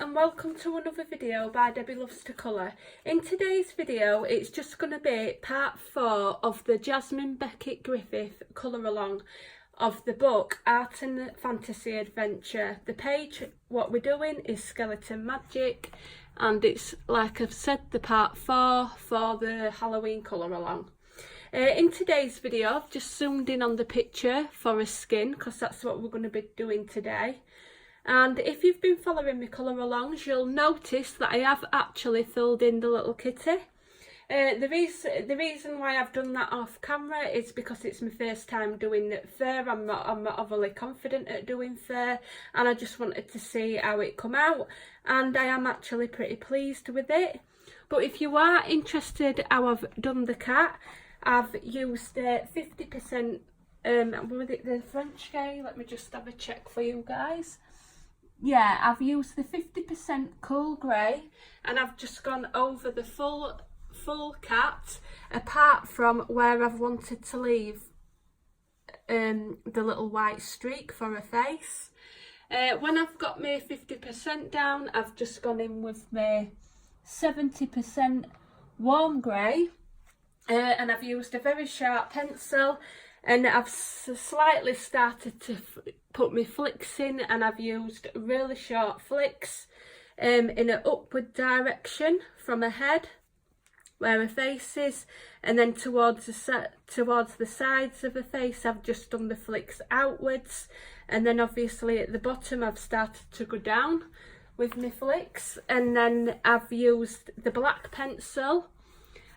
and welcome to another video by Debbie Loves to Colour. In today's video it's just going to be part 4 of the Jasmine Becket Griffith colour along of the book Art and Fantasy Adventure. The page what we're doing is Skeleton Magic, and it's, like I've said, the part 4 for the Halloween colour along. In today's video I've just zoomed in on the picture for a skin because that's what we're going to be doing today. And if you've been following me colour alongs, you'll notice that I have actually filled in the little kitty. The reason why I've done that off camera is because it's my first time doing fur. I'm not overly confident at doing fur, and I just wanted to see how it come out, and I am actually pretty pleased with it. But if you are interested how I've done the cat, I've used 50% with it the French scale. Let me just have a check for you guys. Yeah, I've used the 50% cool grey, and I've just gone over the full cat, apart from where I've wanted to leave the little white streak for a face. When I've got my 50% down, I've just gone in with my 70% warm grey, and I've used a very sharp pencil, and I've slightly started to put my flicks in, and I've used really short flicks in an upward direction from her head where her face is, and then towards the sides of her face I've just done the flicks outwards, and then obviously at the bottom I've started to go down with my flicks, and then I've used the black pencil,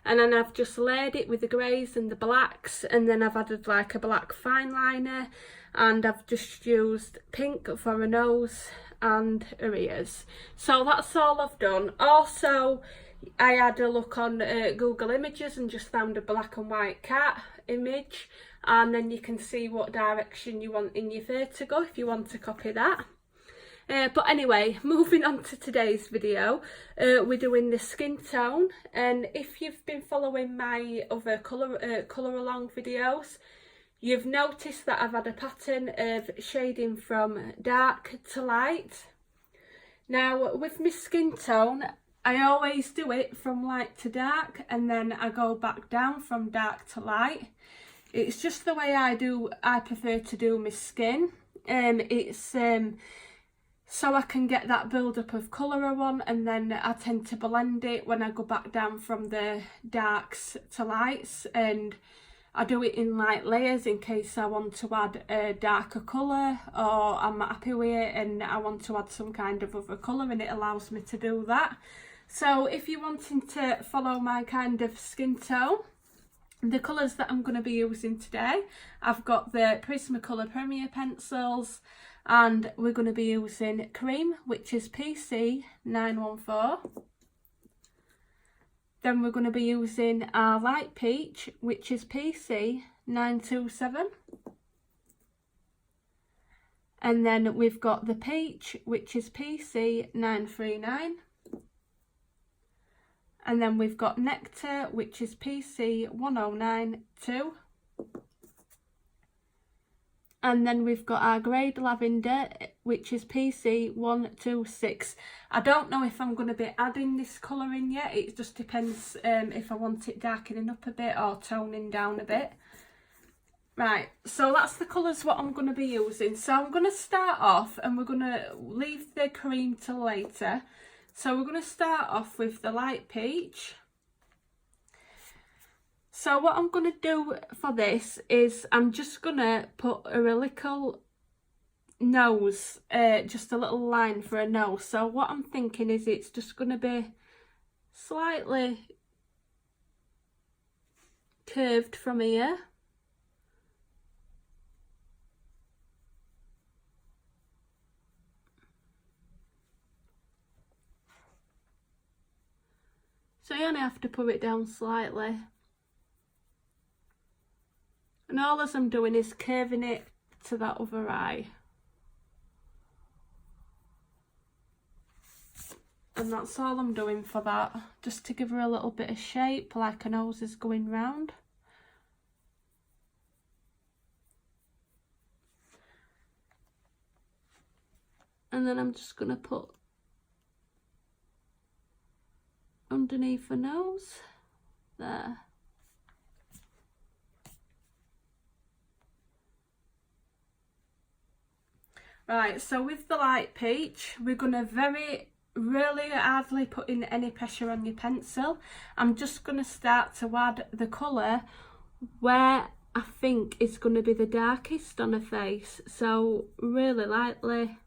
and then I've just layered it with the greys and the blacks, and then I've added like a black fine liner, and I've just used pink for her nose and her ears. So that's all I've done. Also, I had a look on Google Images and just found a black and white cat image, and then you can see what direction you want in your fur to go if you want to copy that. But anyway, moving on to today's video, we're doing the skin tone, and if you've been following my other colour along videos, you've noticed that I've had a pattern of shading from dark to light. Now with my skin tone, I always do it from light to dark, and then I go back down from dark to light. It's just the way I prefer to do my skin. It's so I can get that build up of colour I want, and then I tend to blend it when I go back down from the darks to lights, and I do it in light layers in case I want to add a darker colour, or I'm not happy with it and I want to add some kind of other colour, and it allows me to do that. So if you're wanting to follow my kind of skin tone, the colours that I'm going to be using today, I've got the Prismacolor Premier pencils, and we're going to be using cream, which is PC 914. Then we're going to be using our light peach, which is PC 927. And then we've got the peach, which is PC 939. And then we've got nectar, which is PC 1092. And then we've got our grade lavender, which is PC 126. I don't know if I'm going to be adding this colour in yet. It just depends if I want it darkening up a bit or toning down a bit. Right, so that's the colours what I'm going to be using. So I'm going to start off, and we're going to leave the cream till later. So we're going to start off with the light peach. So what I'm going to do for this is I'm just going to put a little nose, just a little line for a nose. So what I'm thinking is it's just going to be slightly curved from here. So you only have to put it down slightly. And all as I'm doing is curving it to that other eye. And that's all I'm doing for that, just to give her a little bit of shape, like her nose is going round. And then I'm just going to put underneath the nose, there. Right, so with the light peach, we're going to really hardly put in any pressure on your pencil. I'm just going to start to add the colour where I think is going to be the darkest on her face. So really lightly.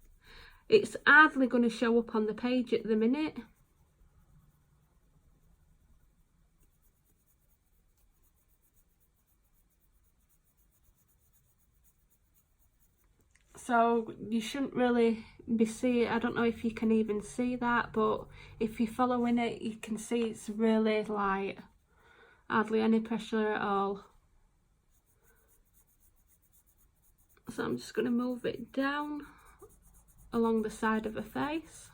It's hardly going to show up on the page at the minute. So you shouldn't really be seeing, I don't know if you can even see that, but if you're following it, you can see it's really light. Hardly any pressure at all. So I'm just going to move it down along the side of her face.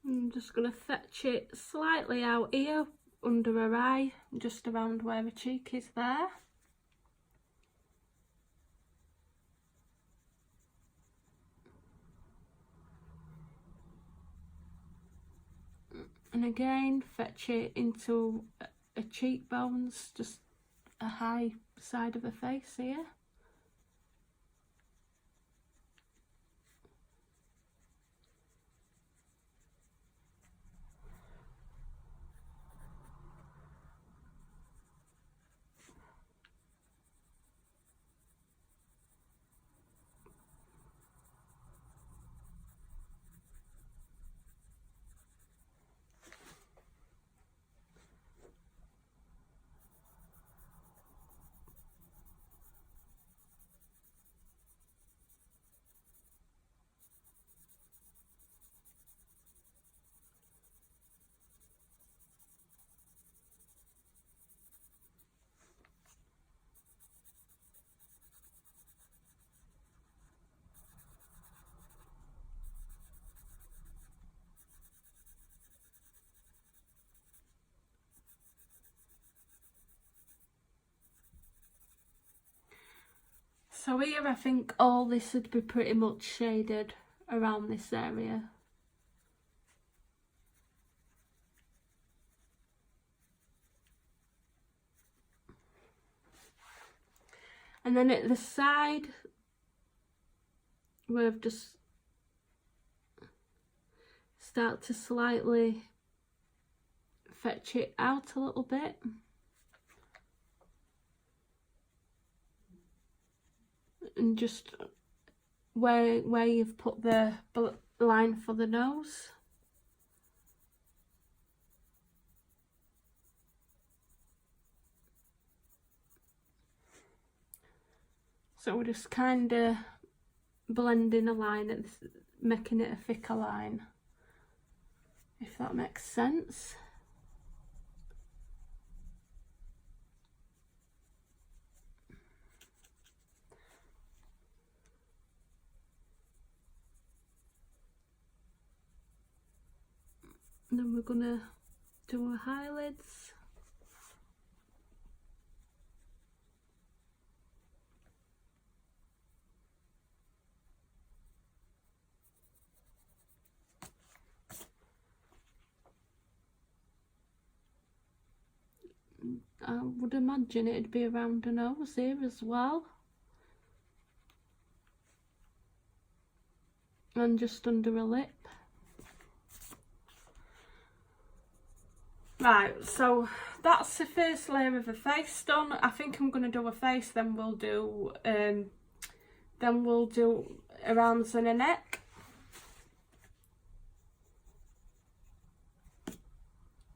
I'm just going to fetch it slightly out here under her eye, just around where her cheek is there. And again, fetch it into her cheekbones, just a high side of her face here. So here I think all this would be pretty much shaded around this area. And then at the side, we've just start to slightly fetch it out a little bit. And just where you've put the line for the nose. So we're just kind of blending a line, and making it a thicker line, if that makes sense. And then we're gonna do our eyelids. I would imagine it'd be around the nose here as well. And just under a lip. Right, so that's the first layer of the face done. I think I'm going to do a face, then we'll do her arms and her neck.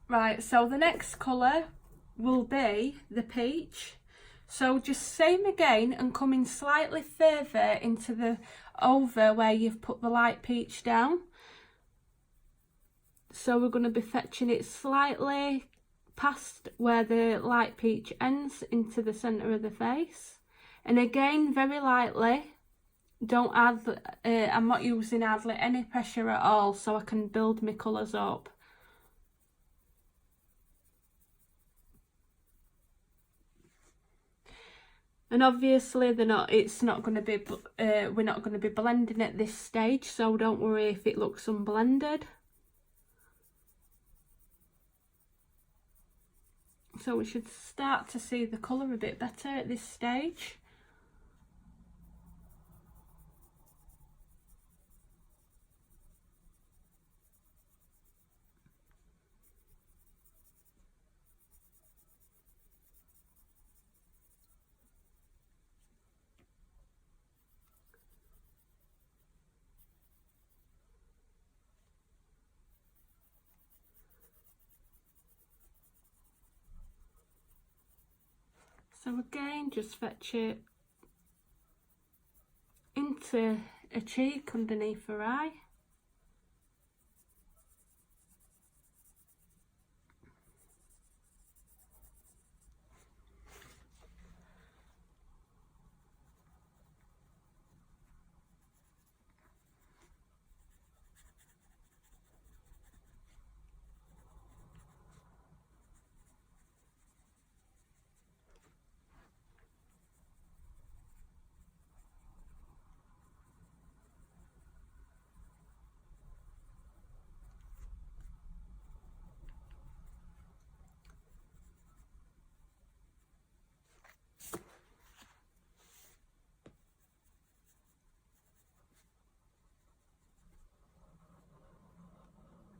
Right, so the next colour will be the peach. So just same again and coming slightly further into the over where you've put the light peach down. So we're going to be fetching it slightly past where the light peach ends into the centre of the face. And again, very lightly, don't add, I'm not using hardly any pressure at all, so I can build my colours up. And obviously we're not going to be blending at this stage, so don't worry if it looks unblended. So we should start to see the colour a bit better at this stage. So again, just fetch it into a cheek underneath her eye.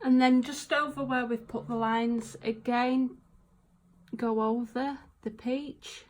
And then just over where we've put the lines, again, go over the peach.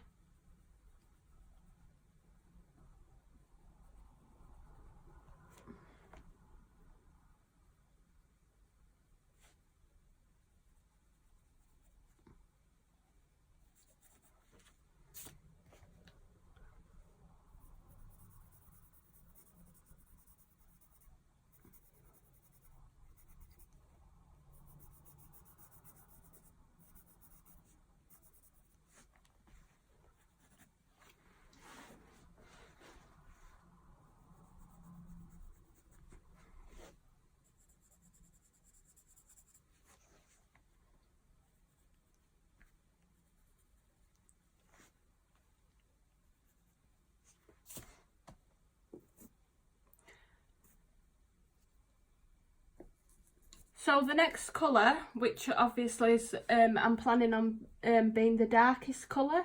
So the next colour, which obviously is, I'm planning on being the darkest colour.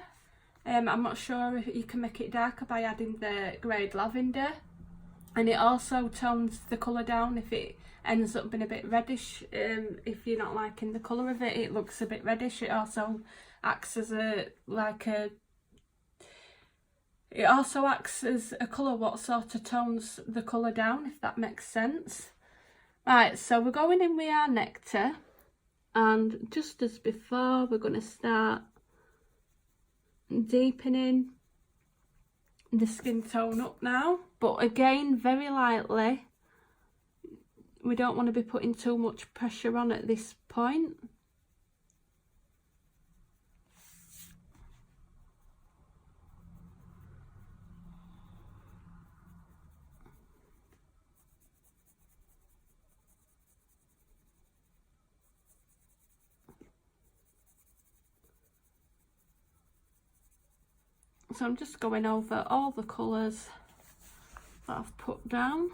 I'm not sure if you can make it darker by adding the grade lavender. And it also tones the colour down if it ends up being a bit reddish. If you're not liking the colour of it, it looks a bit reddish. It also acts as a colour what sort of tones the colour down, if that makes sense. Right, so we're going in with our nectar, and just as before, we're going to start deepening the skin tone up now, but again, very lightly. We don't want to be putting too much pressure on at this point. So I'm just going over all the colours that I've put down.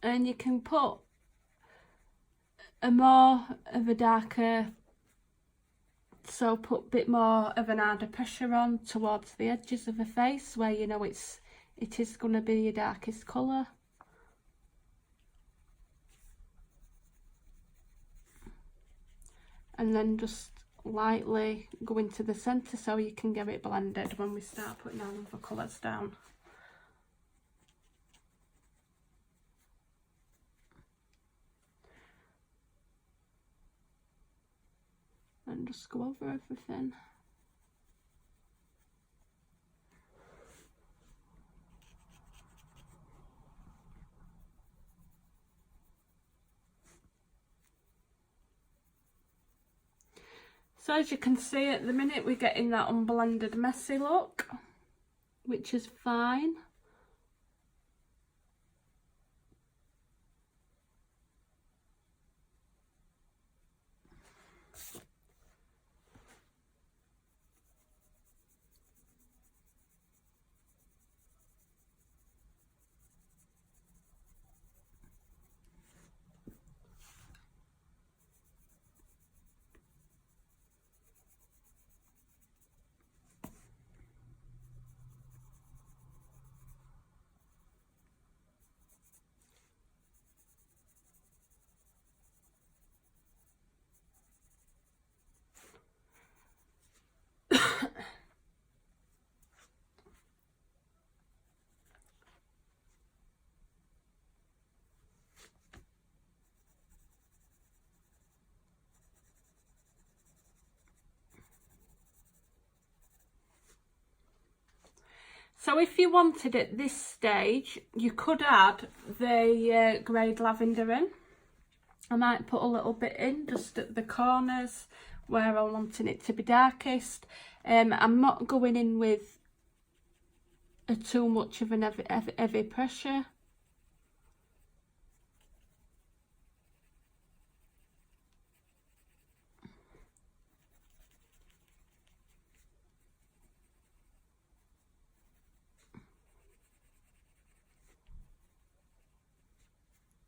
and you can put a more of a darker, so put a bit more of an harder pressure on towards the edges of the face where you know it is going to be your darkest colour. And then just lightly go into the centre so you can get it blended when we start putting our other colours down. And just go over everything. So as you can see, at the minute we're getting that unblended messy look, which is fine. So if you wanted at this stage, you could add the greyed lavender in. I might put a little bit in just at the corners where I'm wanting it to be darkest. I'm not going in with too much of an heavy pressure.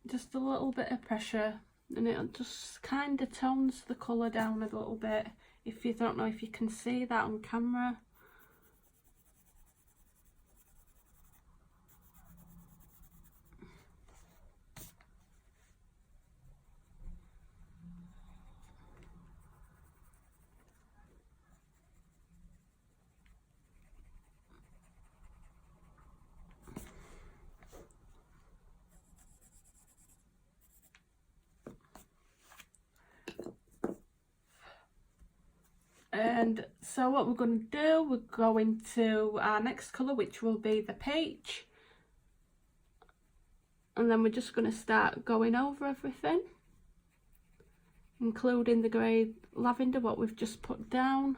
Just a little bit of pressure, and it just kind of tones the colour down a little bit. If you don't know if you can see that on camera. And so what we're going to do, we're going to our next colour, which will be the peach, and then we're just going to start going over everything, including the grey lavender, what we've just put down.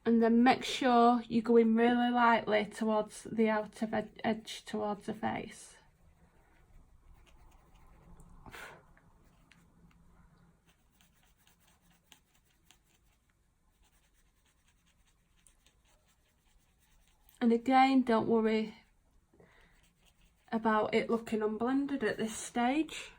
And then make sure you go in really lightly towards the outer edge towards the face. And again, don't worry about it looking unblended at this stage.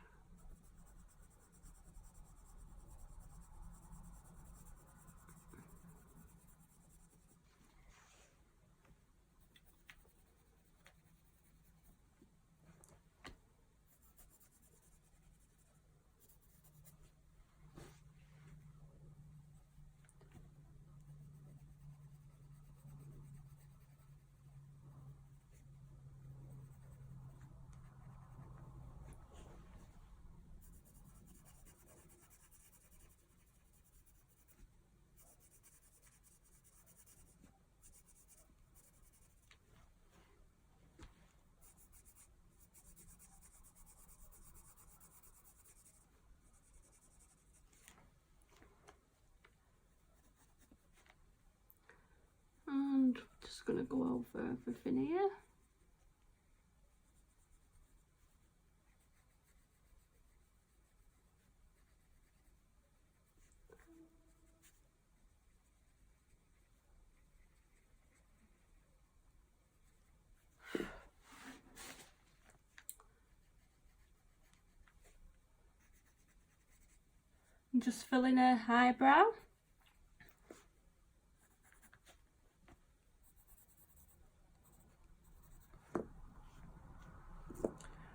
And just going to go over everything here. and just fill in her eyebrow.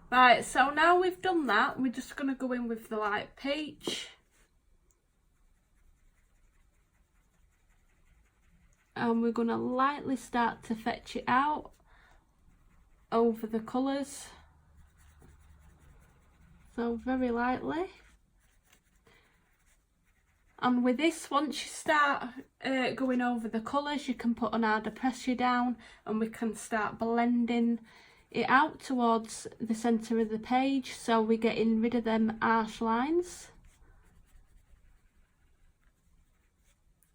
Right, so now we've done that, we're just going to go in with the light peach. And we're going to lightly start to fetch it out over the colours. So very lightly. And with this, once you start going over the colours, you can put an harder pressure down and we can start blending it out towards the centre of the page, so we're getting rid of them harsh lines.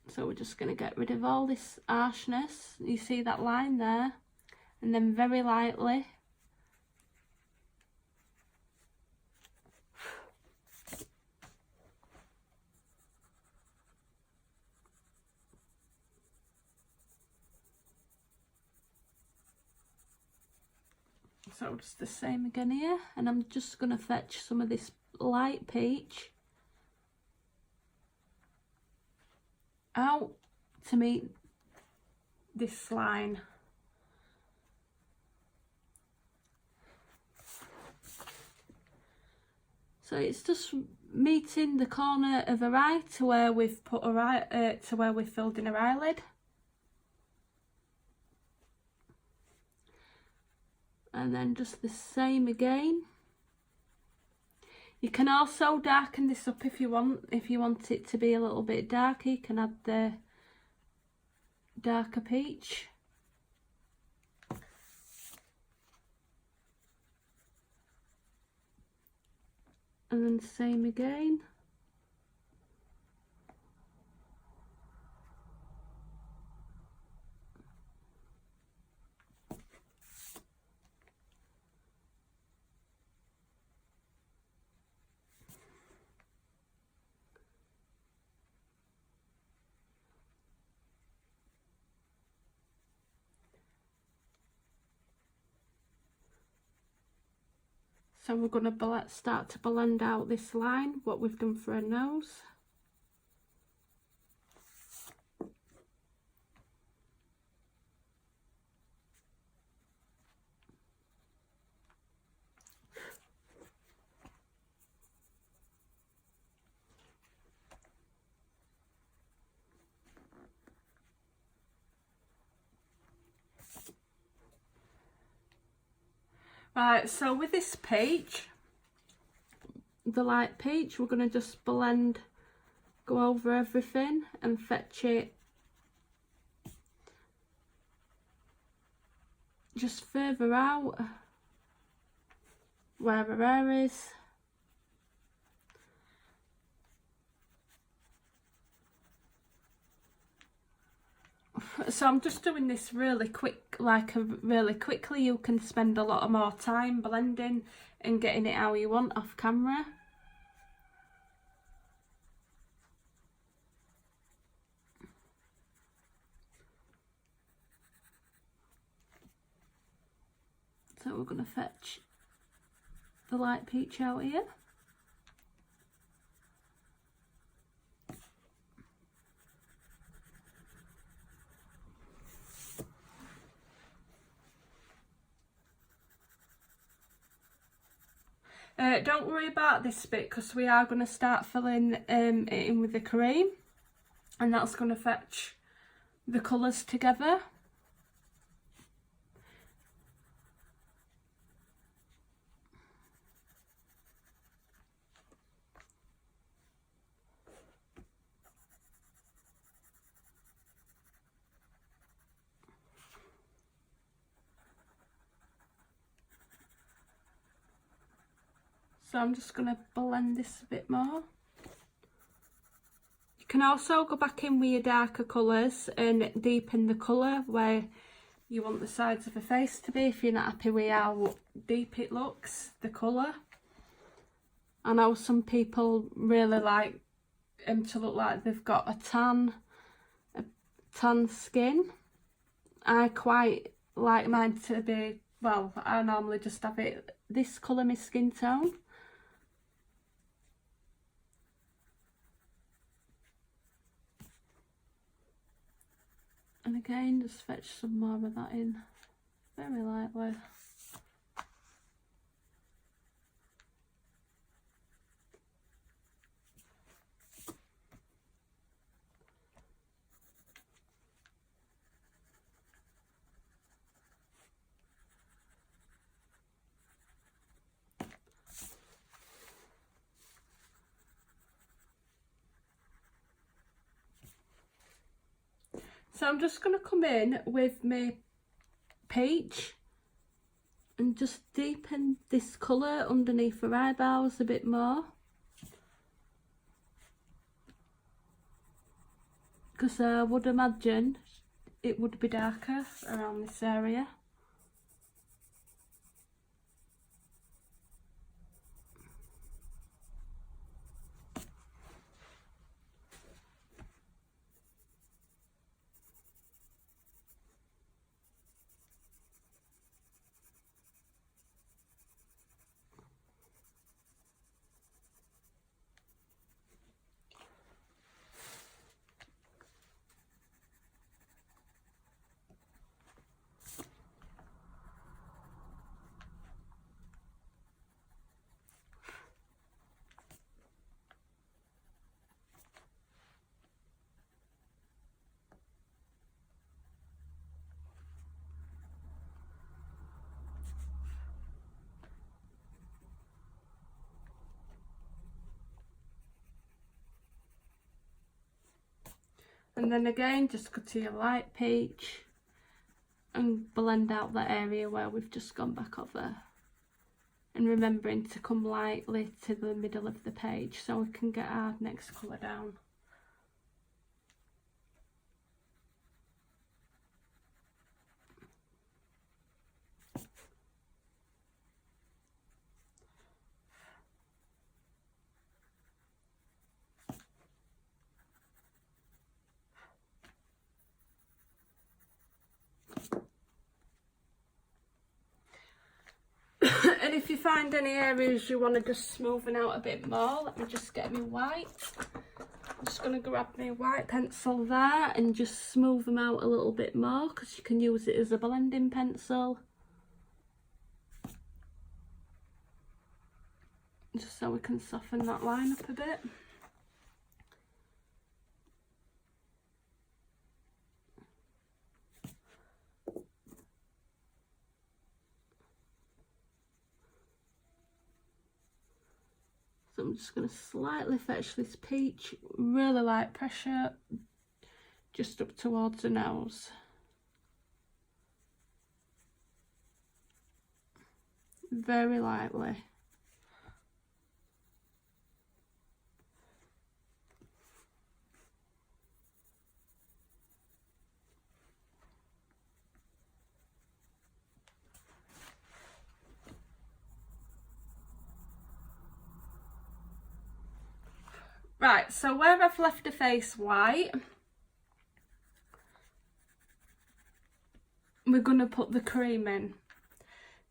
So we're just going to get rid of all this harshness. You see that line there? And then very lightly so just the same again here, and I'm just going to fetch some of this light peach out to meet this line. So it's just meeting the corner of her eye to where we've put her eye, to where we've filled in her eyelid. And then just the same again. You can also darken this up if you want. If you want it to be a little bit darker, you can add the darker peach. And then same again. So we're going to start to blend out this line, what we've done for her nose. Right, so with this peach, the light peach, we're going to just blend, go over everything and fetch it just further out where her hair is. So I'm just doing this really quick, really quickly. You can spend a lot more time blending and getting it how you want off camera. So we're going to fetch the light peach out here. Don't worry about this bit because we are going to start filling it in with the cream, and that's going to fetch the colours together. So I'm just going to blend this a bit more. You can also go back in with your darker colours and deepen the colour where you want the sides of the face to be if you're not happy with how deep it looks, the colour. I know some people really like them to look like they've got a tan skin. I quite like mine to be, well, I normally just have it this colour, my skin tone. And again, just fetch some more of that in very lightly. So I'm just going to come in with my peach and just deepen this colour underneath her eyebrows a bit more, because I would imagine it would be darker around this area. And then again, just go to your light peach and blend out that area where we've just gone back over. And remembering to come lightly to the middle of the page so we can get our next colour down. And if you find any areas you want to just smoothen out a bit more, let me just get me white. I'm just going to grab my white pencil there and just smooth them out a little bit more, because you can use it as a blending pencil. Just so we can soften that line up a bit. So I'm just going to slightly fetch this peach, really light pressure, just up towards the nose. Very lightly. Right, so where I've left the face white, we're going to put the cream in.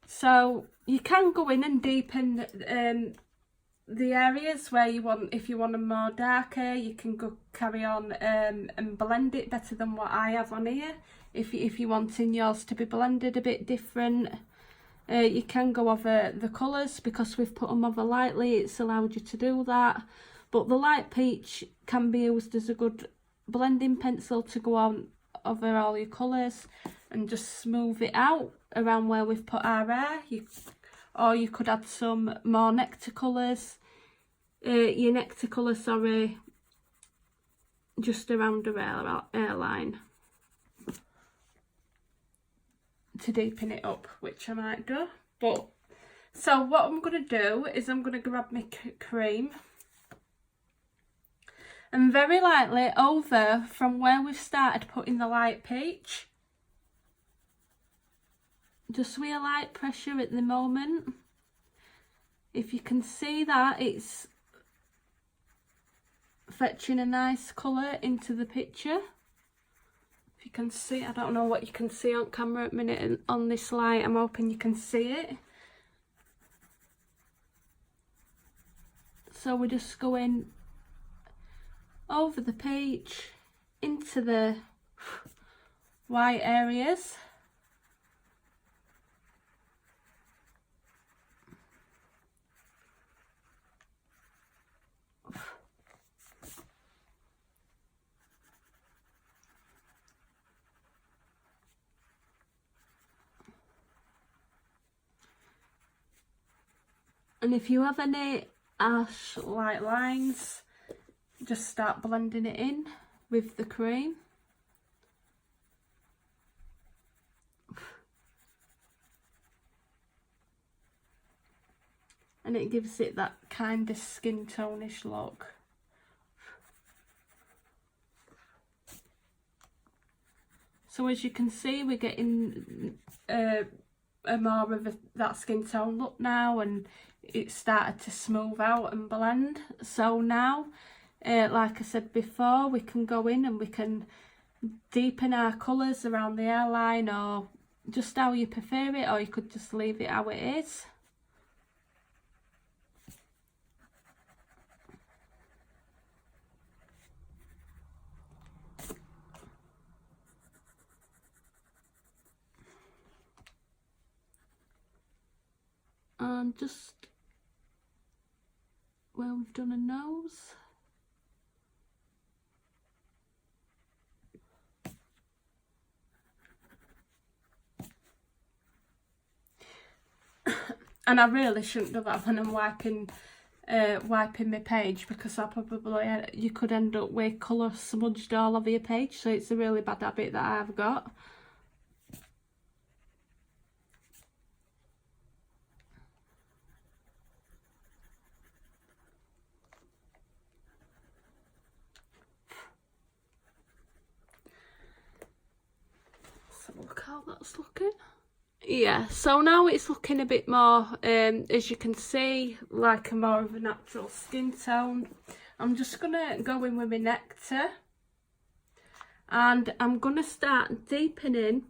So you can go in and deepen the areas where you want. If you want them more darker, you can go carry on and blend it better than what I have on here. If you're wanting yours to be blended a bit different, you can go over the colours, because we've put them over lightly, it's allowed you to do that. But the light peach can be used as a good blending pencil to go on over all your colours and just smooth it out around where we've put our hair. Or you could add some more nectar colours, just around the hairline to deepen it up, which I might do. But so what I'm going to do is I'm going to grab my cream and very lightly over from where we've started putting the light peach, just with a light pressure at the moment. If you can see that, it's fetching a nice colour into the picture. If you can see, I don't know what you can see on camera at the minute, and on this light I'm hoping you can see it. So we're just going over the peach into the white areas. And if you have any harsh light lines, just start blending it in with the cream. And it gives it that kind of skin tone-ish look. So as you can see, we're getting a more of that skin tone look now, and it started to smooth out and blend. So now, like I said before, we can go in and we can deepen our colours around the hairline, or just how you prefer it, or you could just leave it how it is. And just where we've done a nose. And I really shouldn't do that when I'm wiping my page, because I probably, you could end up with colour smudged all over your page, so it's a really bad habit that I've got. So look how that's looking. Yeah, so now it's looking a bit more, as you can see, like a more of a natural skin tone. I'm just going to go in with my nectar, and I'm going to start deepening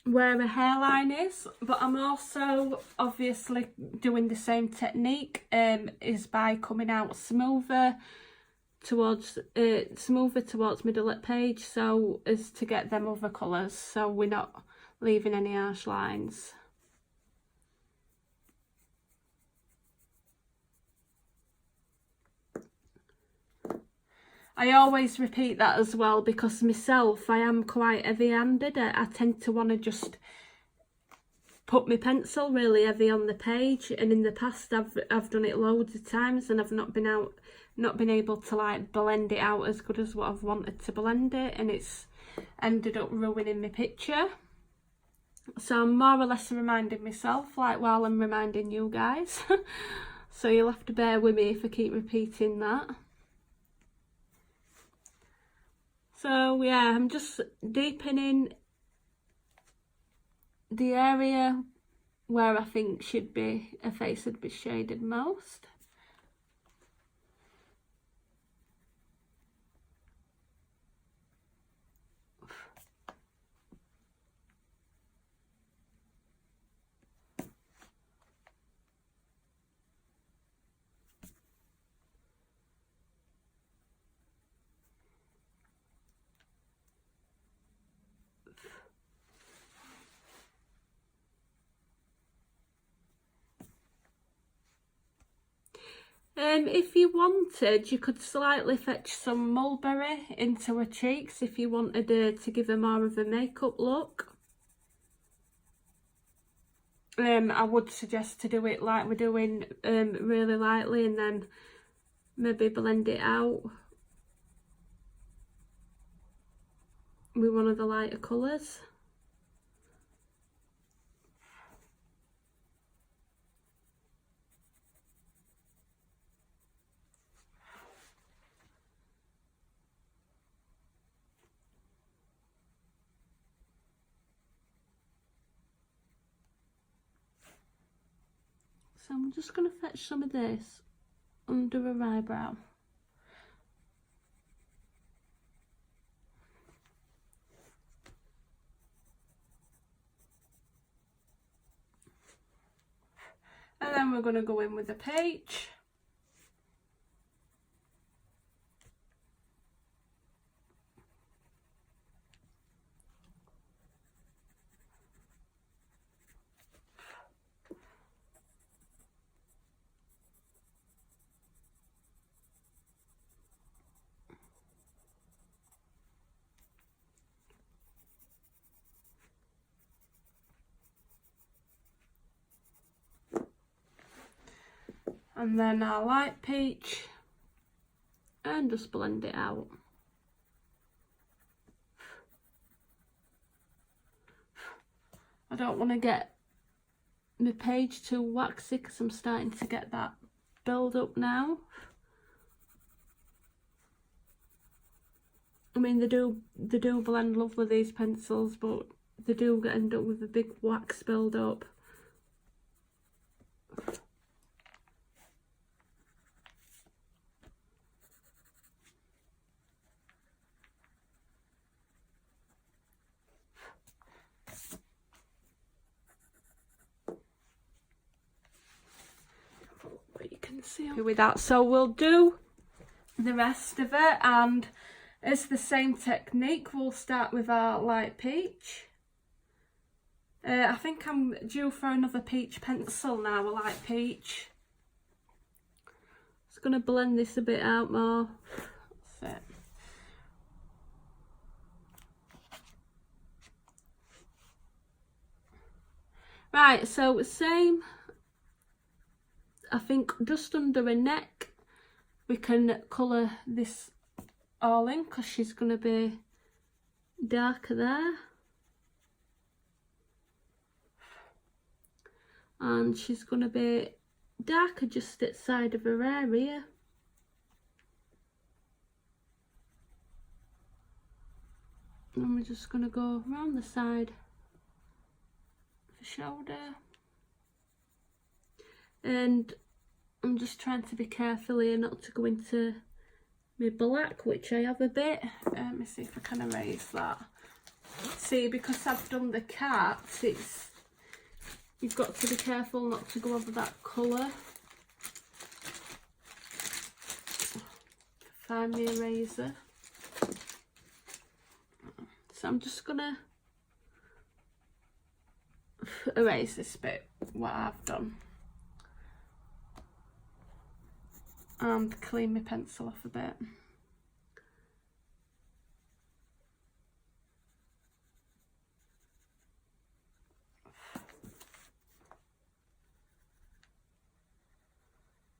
where a hairline is, but I'm also obviously doing the same technique, is by coming out smoother towards middle at page, so as to get them other colours, so we're not leaving any harsh lines. I always repeat that as well, because myself, I am quite heavy-handed. I tend to want to just put my pencil really heavy on the page, and in the past I've done it loads of times, and I've not been able to like blend it out as good as what I've wanted to blend it, and it's ended up ruining my picture. So I'm more or less reminding myself, like, while I'm reminding you guys. So you'll have to bear with me if I keep repeating that. So yeah, I'm just deepening the area where I think a face would be shaded most. If you wanted, you could slightly fetch some mulberry into her cheeks if you wanted to give her more of a makeup look. I would suggest to do it like we're doing, really lightly, and then maybe blend it out with one of the lighter colours. So I'm just going to fetch some of this under her eyebrow. And then we're going to go in with the page. and then our light peach, and just blend it out. I don't want to get my page too waxy because I'm starting to get that build up now. I mean, they do blend lovely, these pencils, but they do end up with a big wax build up. What you can see with that. So we'll do the rest of it, and it's the same technique. We'll start with our light peach. I think I'm due for another peach pencil now, a light peach. Just going to blend this a bit out more. That's it. Right, so same, I think just under her neck we can colour this all in because she's going to be darker there, and she's going to be darker just at the side of her hair here. And we're just going to go around the side of the shoulder, and I'm just trying to be careful here not to go into my black, which I have a bit. Let me see if I can erase that. See, because I've done the cat, you've got to be careful not to go over that colour. Find my eraser. So I'm just gonna erase this bit, what I've done, and clean my pencil off a bit.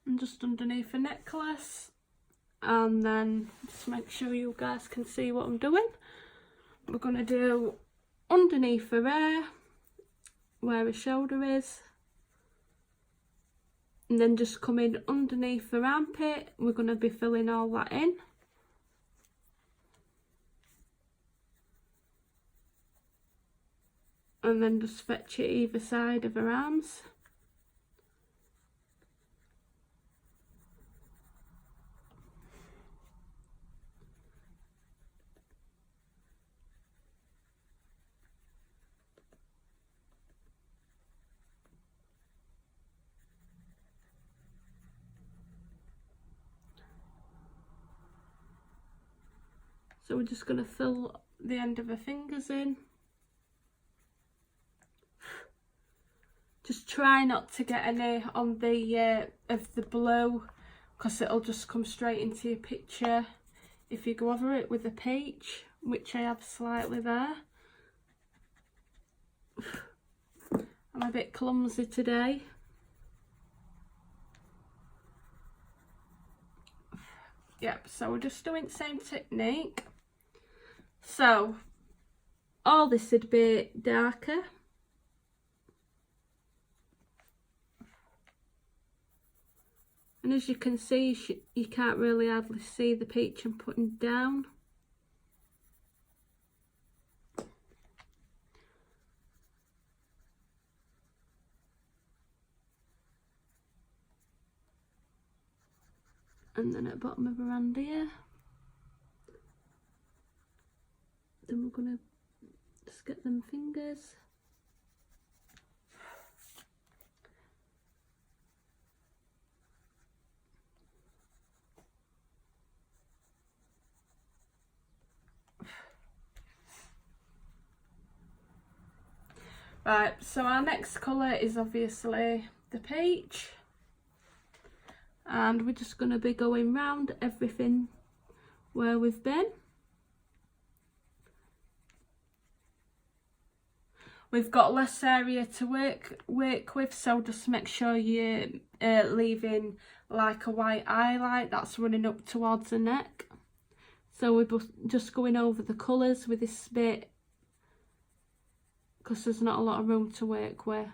And just underneath the necklace, and then just make sure you guys can see what I'm doing. We're going to do underneath her hair, where her shoulder is, and then just come in underneath her armpit. We're going to be filling all that in. And then just fetch it either side of her arms. So we're just going to fill the end of her fingers in. Just try not to get any on the of the blue, because it'll just come straight into your picture if you go over it with a peach, which I have slightly there. I'm a bit clumsy today. Yep, so we're just doing the same technique. So all this would be darker. And as you can see, you can't really hardly see the peach I'm putting down. And then at the bottom of her hand here. Then we're going to just get them fingers. Right, so our next colour is obviously the peach. And we're just going to be going round everything where we've been. we've got less area to work with, so just make sure you're leaving like a white highlight that's running up towards the neck. So we're just going over the colours with this bit because there's not a lot of room to work with.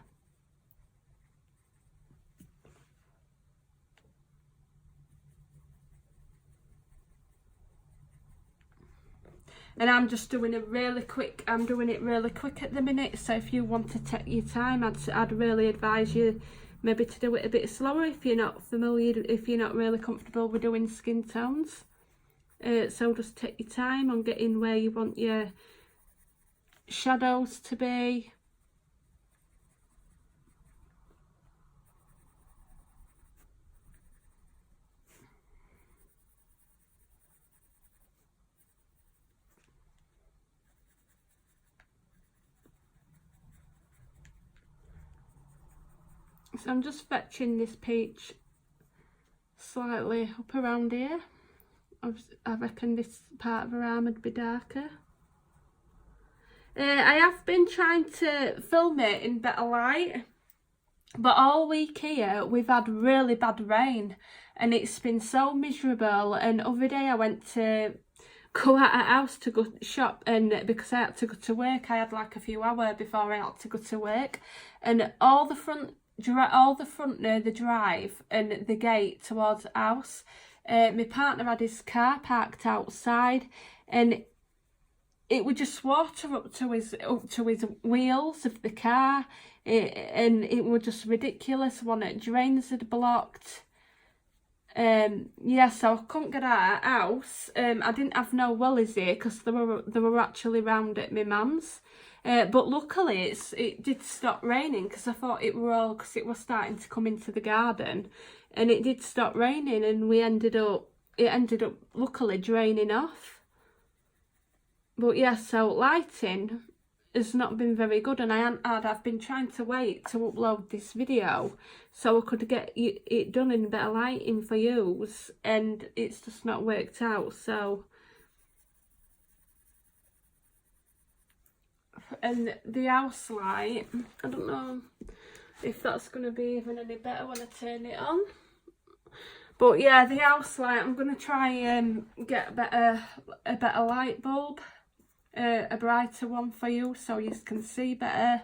And I'm just doing it really quick. I'm doing it really quick at the minute. So if you want to take your time, I'd really advise you maybe to do it a bit slower if you're not familiar, if you're not really comfortable with doing skin tones. So just take your time on getting where you want your shadows to be. So I'm just fetching this peach slightly up around here. I reckon this part of her arm would be darker. I have been trying to film it in better light, but all week here we've had really bad rain and it's been so miserable. And other day I went to go out of the house to go shop, and because I had to go to work, I had like a few hours before I had to go to work, and all the front near the drive and the gate towards the house, my partner had his car parked outside and it would just water up to his wheels of the car, and it was just ridiculous. One of the drains had blocked. Yeah, so I couldn't get out of the house. I didn't have no wellies here because they were actually round at my mum's. But luckily it did stop raining, because I thought it were all because it was starting to come into the garden, and it did stop raining, and it ended up luckily draining off. But yeah, so lighting has not been very good, and I've been trying to wait to upload this video so I could get it done in better lighting for yous, and it's just not worked out. So, and the house light, I don't know if that's going to be even any better when I turn it on. But yeah, the house light, I'm going to try and get a better light bulb, a brighter one for you so you can see better.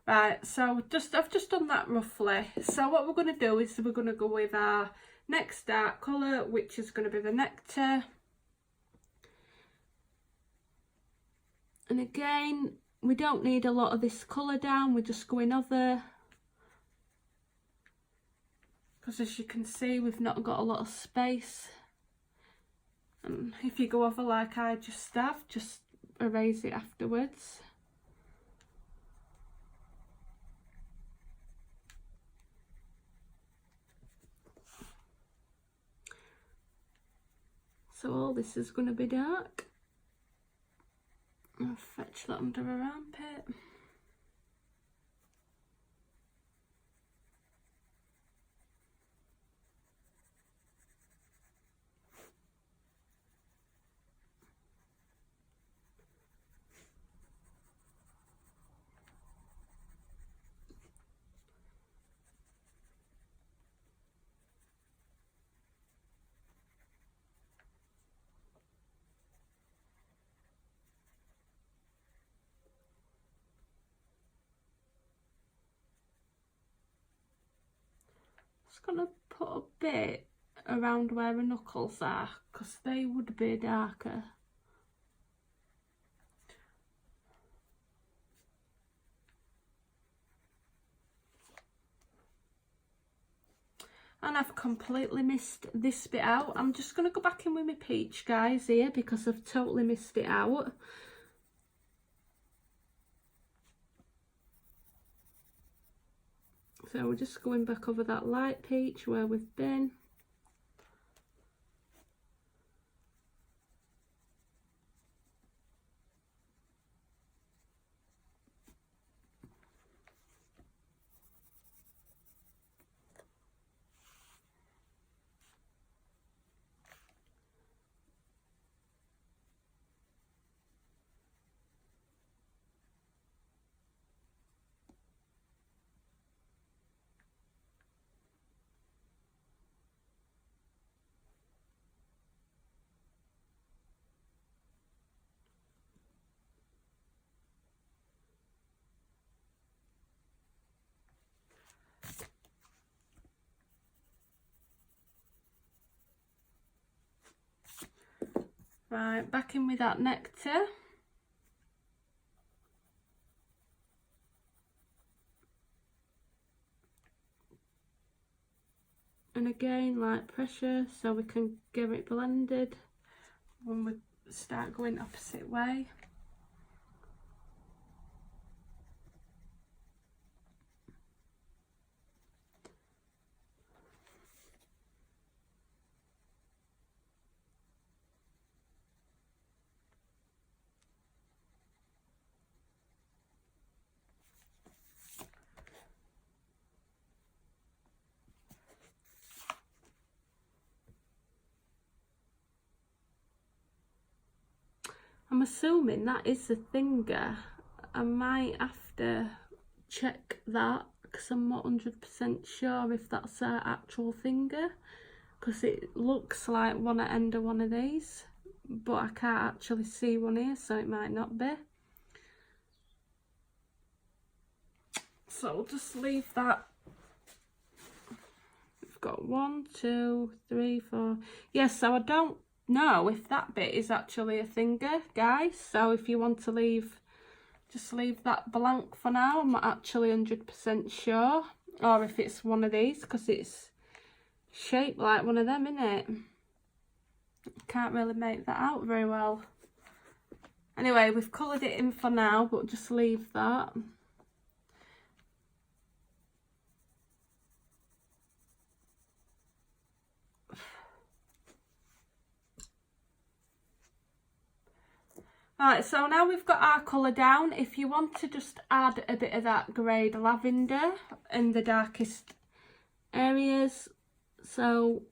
Right, so I've just done that roughly. So what we're going to do is we're going to go with our next dark colour, which is going to be the Nectar. And again, we don't need a lot of this colour down, we're just going over, because as you can see we've not got a lot of space. And if you go over like I just have, just erase it afterwards. So all this is going to be dark. I'll fetch that under her armpit. Just gonna put a bit around where her knuckles are, because they would be darker. And I've completely missed this bit out. I'm just going to go back in with my peach, guys, here, because I've totally missed it out. So we're just going back over that light peach where we've been. Right, back in with that nectar. And again, light pressure so we can get it blended when we start going opposite way. I'm assuming that is the finger. I might have to check that because I'm not 100% sure if that's our actual finger, because it looks like one at end of one of these, but I can't actually see one here, so it might not be. So we'll just leave that. We've got 1, 2, 3, 4. Yes, so I don't know if that bit is actually a finger, guys. So if you want to leave, just leave that blank for now. I'm not actually 100% sure, or if it's one of these, because it's shaped like one of them, innit? Can't really make that out very well. Anyway, we've coloured it in for now, but just leave that. Right, so now we've got our colour down. If you want to just add a bit of that greyed lavender in the darkest areas, so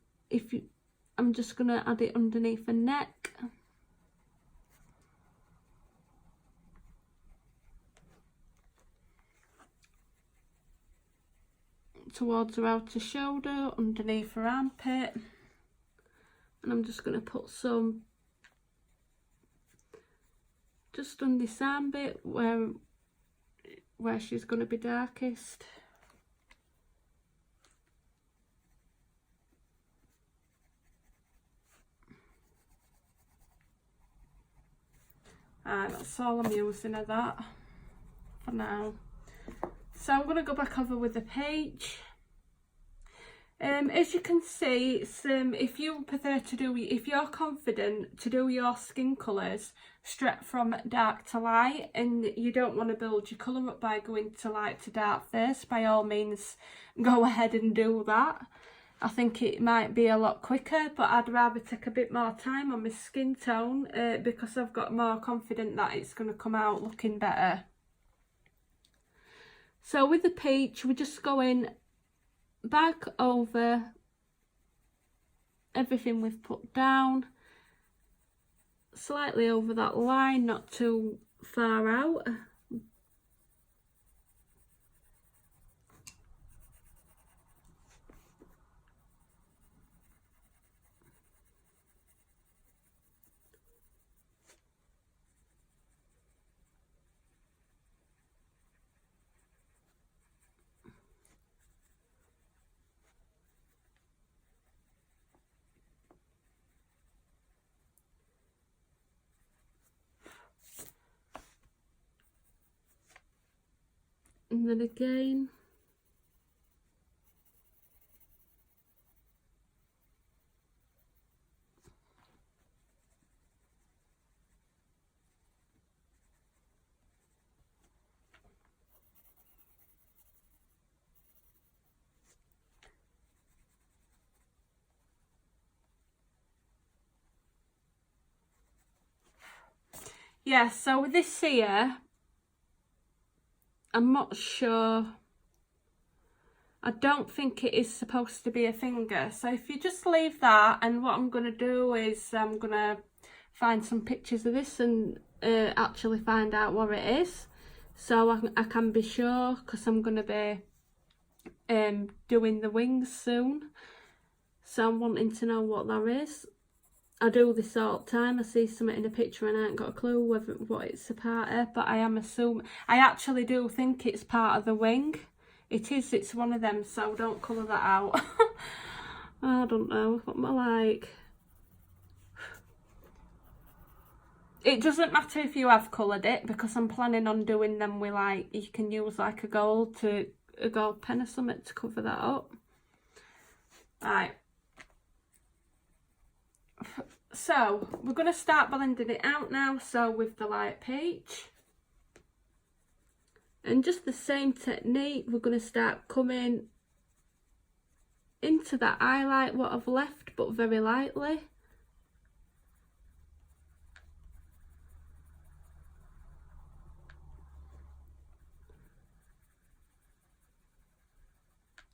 I'm just going to add it underneath the neck. Towards her outer shoulder, underneath her armpit. And I'm just going to put some just on this arm bit where she's going to be darkest. Alright, that's all I'm using of that for now. So I'm going to go back over with the page. As you can see, it's, if you prefer to do, if you're confident to do your skin colours straight from dark to light, and you don't want to build your colour up by going to light to dark first, by all means go ahead and do that. I think it might be a lot quicker, but I'd rather take a bit more time on my skin tone because I've got more confident that it's going to come out looking better. So with the peach, we're just going back over everything we've put down, slightly over that line, not too far out. And then again. Yeah, so with this here, I'm not sure. I don't think it is supposed to be a finger. So if you just leave that, and what I'm going to do is I'm going to find some pictures of this and actually find out what it is. So I can be sure, because I'm going to be doing the wings soon. So I'm wanting to know what that is. I do this all the time. I see something in a picture and I ain't got a clue what it's a part of, but I am assuming, I actually do think it's part of the wing. It is, it's one of them, so don't colour that out. I don't know, what am I like? It doesn't matter if you have coloured it, because I'm planning on doing them with, like, you can use like a gold pen or something to cover that up. Right. So we're going to start blending it out now. So with the light peach. And just the same technique, we're going to start coming into that highlight what I've left, but very lightly.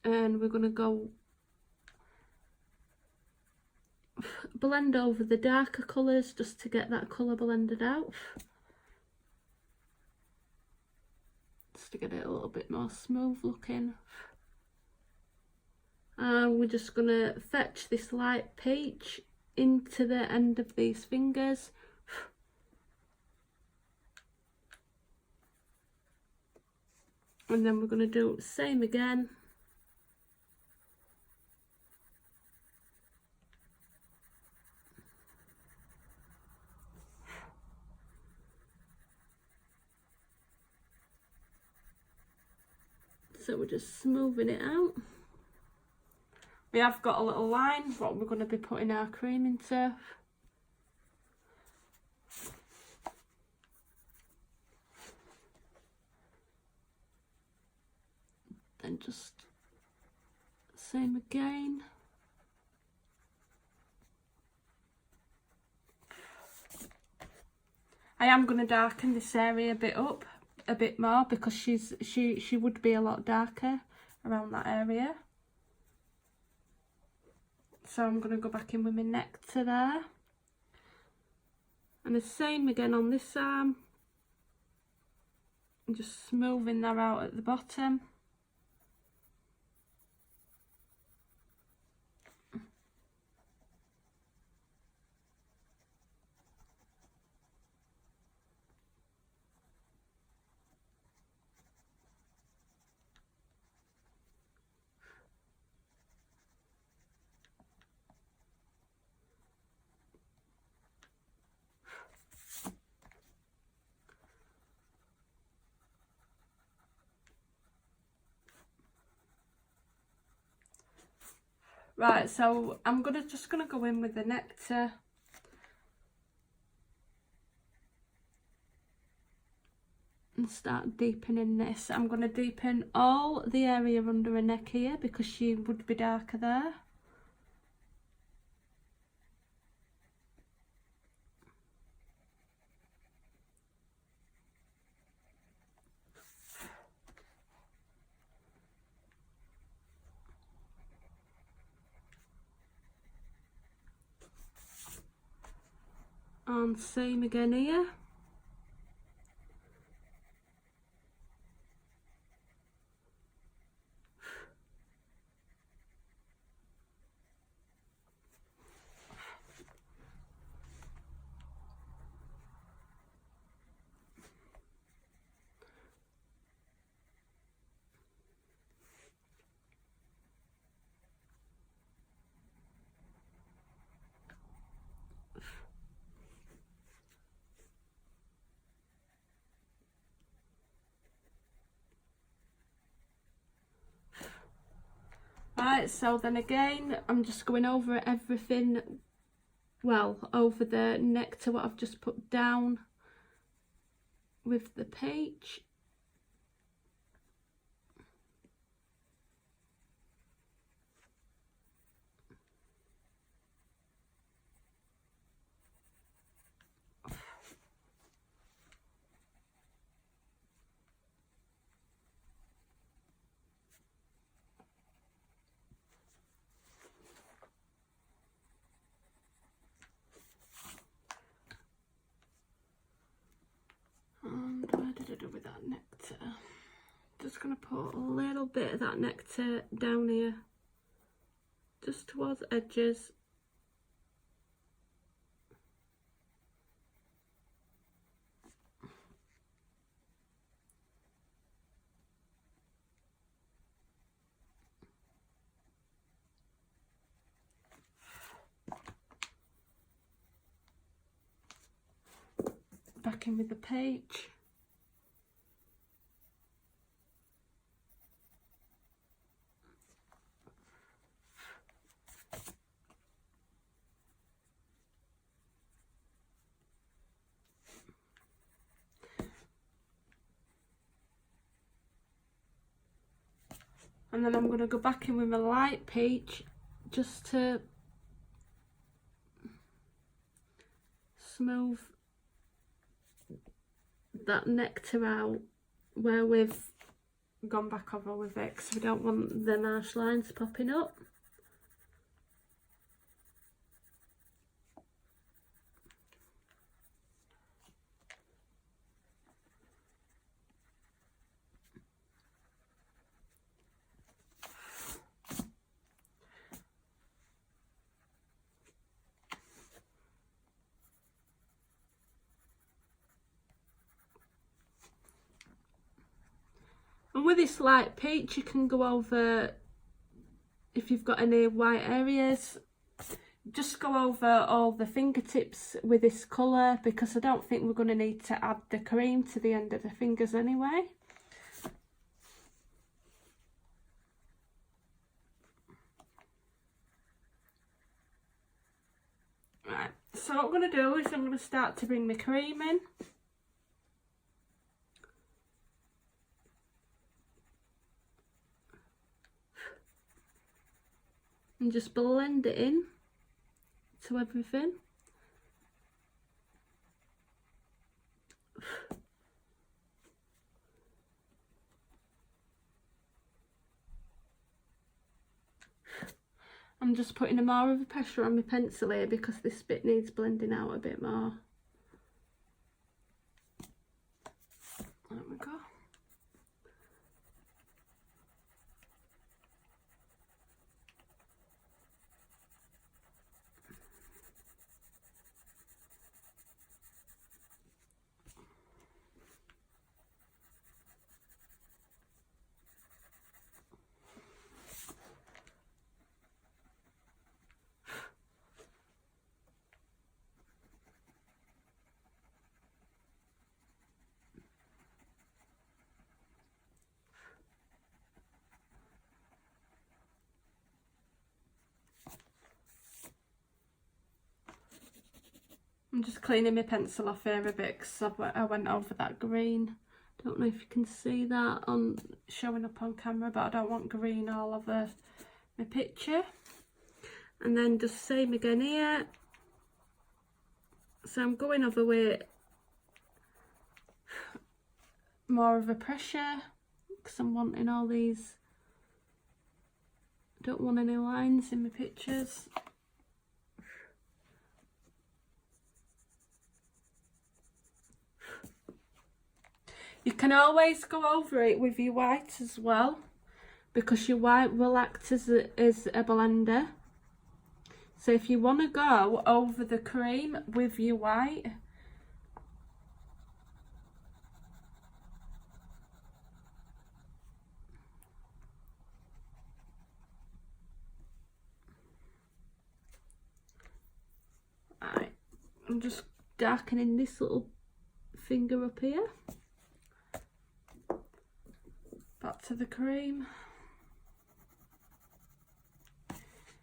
And we're going to go blend over the darker colours just to get that colour blended out. Just to get it a little bit more smooth looking. And we're just going to fetch this light peach into the end of these fingers. And then we're going to do the same again. So we're just smoothing it out. We have got a little line what we're going to be putting our cream into. Then just same again. I am going to darken this area a bit up, a bit more, because she would be a lot darker around that area. So I'm going to go back in with my nectar there. And the same again on this arm. I'm just smoothing that out at the bottom. Right, so I'm just gonna go in with the nectar. And start deepening this. I'm going to deepen all the area under her neck here because she would be darker there. And same again here. Right, so then again, I'm just going over everything, well, over the nectar what I've just put down with the peach. And what did I do with that nectar? Just going to put a little bit of that nectar down here, just towards the edges. back in with the page. And then I'm going to go back in with my light peach just to smooth that nectar out where we've gone back over with it, because we don't want the harsh lines popping up. And with this light peach, you can go over, if you've got any white areas, just go over all the fingertips with this colour, because I don't think we're going to need to add the cream to the end of the fingers anyway. Right, so what I'm going to do is I'm going to start to bring my cream in. And just blend it in to everything. I'm just putting a more of a pressure on my pencil here because this bit needs blending out a bit more. There we go. I'm just cleaning my pencil off here a bit because I went over that green. Don't know if you can see that on showing up on camera, but I don't want green all over my picture. And then just same again here. So I'm going over with more of a pressure because I'm wanting all these. I don't want any lines in my pictures. You can always go over it with your white as well, because your white will act as a blender. So if you want to go over the cream with your white, right, I'm just darkening this little finger up here. Back to the cream.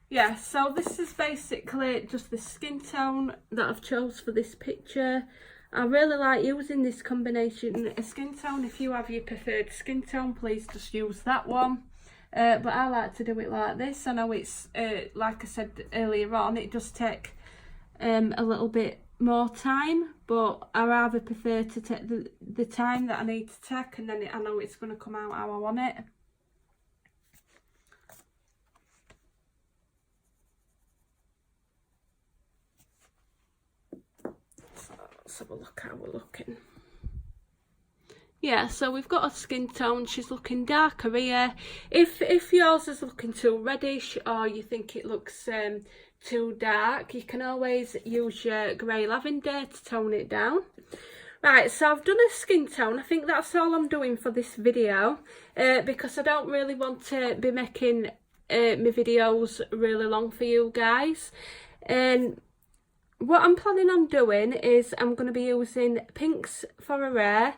Yeah, so this is basically just the skin tone that I've chose for this picture. I really like using this combination of skin tone. If you have your preferred skin tone, please just use that one. But I like to do it like this. I know it's, like I said earlier on, it does take a little bit more time, but I rather prefer to take the time that I need to take, and then I know it's going to come out how I want it. So let's have a look how we're looking. Yeah, so we've got a skin tone. She's looking darker here. If yours is looking too reddish, or you think it looks too dark, you can always use your grey lavender to tone it down. Right, so I've done a skin tone. I think that's all I'm doing for this video, because I don't really want to be making my videos really long for you guys. And what I'm planning on doing is I'm going to be using pinks for a rare,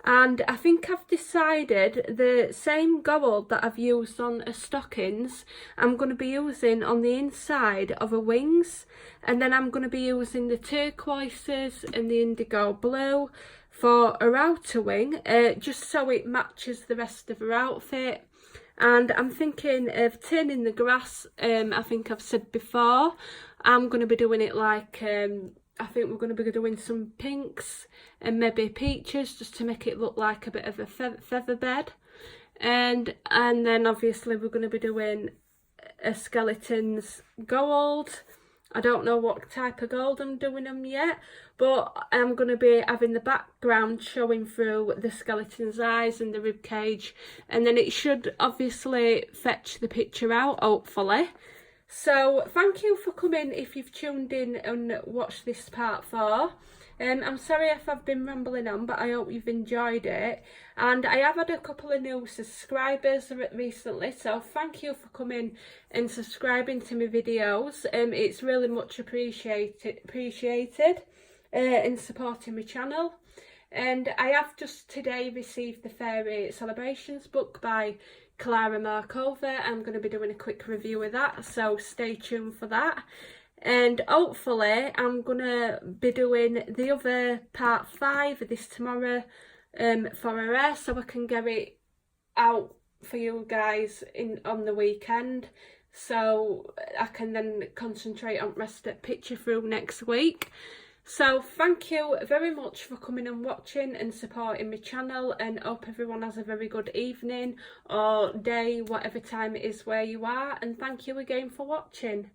and I think I've decided the same gold that I've used on a stockings I'm going to be using on the inside of her wings, and then I'm going to be using the turquoises and the indigo blue for her outer wing, just so it matches the rest of her outfit. And I'm thinking of turning the grass. I think I've said before, I'm going to be doing it like, I think we're going to be doing some pinks and maybe peaches, just to make it look like a bit of a feather bed. And then obviously we're going to be doing a skeleton's gold. I don't know what type of gold I'm doing them yet, but I'm going to be having the background showing through the skeleton's eyes and the rib cage, and then it should obviously fetch the picture out, hopefully. So thank you for coming if you've tuned in and watched this part 4. I'm sorry if I've been rambling on, but I hope you've enjoyed it. And I have had a couple of new subscribers recently, so thank you for coming and subscribing to my videos. It's really much appreciated in supporting my channel. And I have just today received the Fairy Celebrations book by Clara Markova. I'm going to be doing a quick review of that, so stay tuned for that. And hopefully I'm going to be doing the other part 5 of this tomorrow for a rare, so I can get it out for you guys on the weekend, so I can then concentrate on rest of picture through next week. So thank you very much for coming and watching and supporting my channel, and hope everyone has a very good evening or day, whatever time it is where you are, and thank you again for watching.